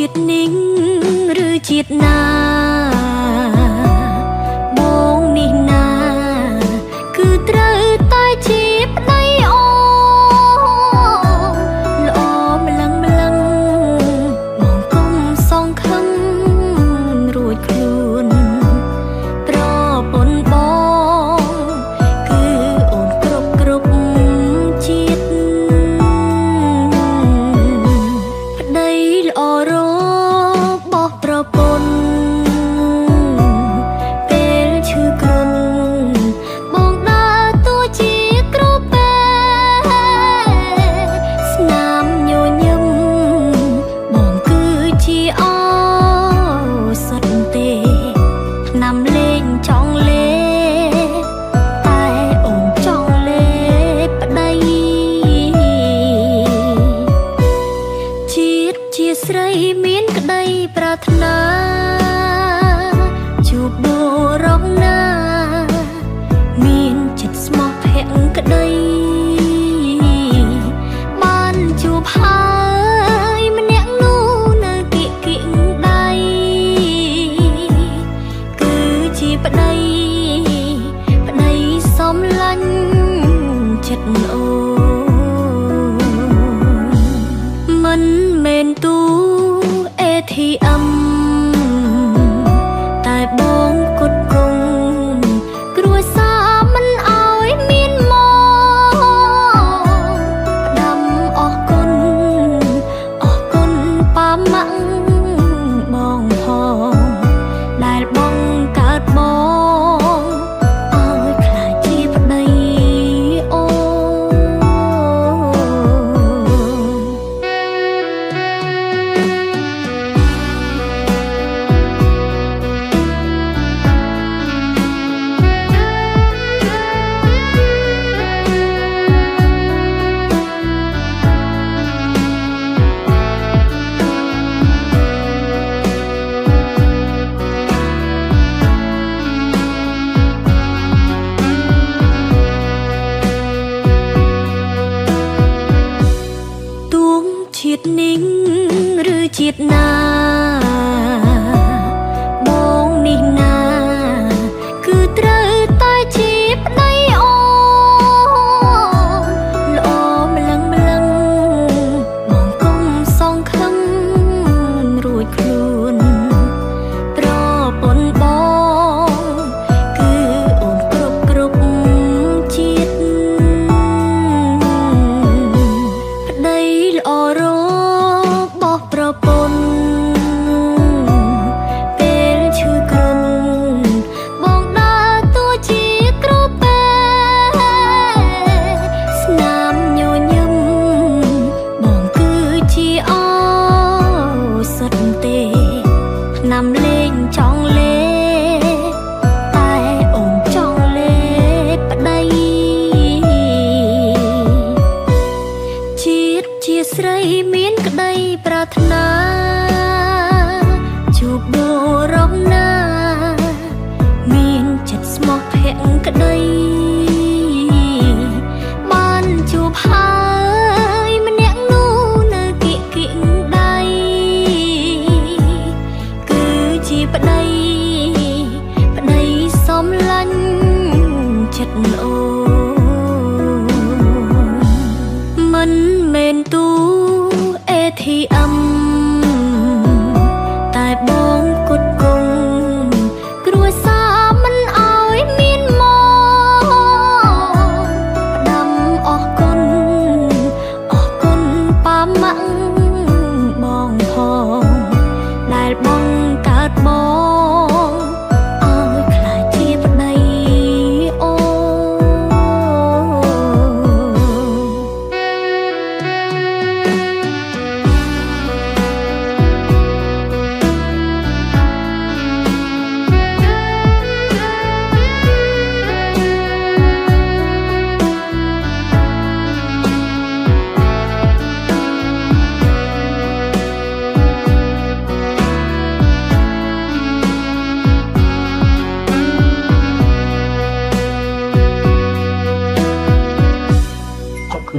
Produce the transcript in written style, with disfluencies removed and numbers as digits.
ជាតិនេះឬជាតិណាបងនេះណាគឺត្រូវតែជាប្តីអូល្អម្លឹងម្លឹងបងកុំសងខឹងរួចខ្លួនប្រពន្ធបងគឺអូនគ្រប់ជាតិប្តីល្អរបស់ប្រពន្ធពេលឈឺគ្រុនបងដើរតួជាគ្រូពេទ្យស្នាមញញឹមបងគឺជាឱសថទេណាំលេងចង់លេតែអូនចង់លេប្តីជាតិជាស្រីមានក្តីប្រាថ្នាជួបបុរសណាមានចិត្តស្មោះភក្តីបានជួបហើយម្នាក់នោះនៅគៀកដៃគឺជាប្តីសំឡាញ់ចិត្តអូនមិនមែនទូ ATM តែបងគុតគង់គ្រួសារមិនអោយមានមកផ្ដាំអរគុណប៉ាម៉ាក់បងផងដែលបងកើតបងអើយខ្លាចជាប្តីអូទួងជាតិនេះឬជាតិណា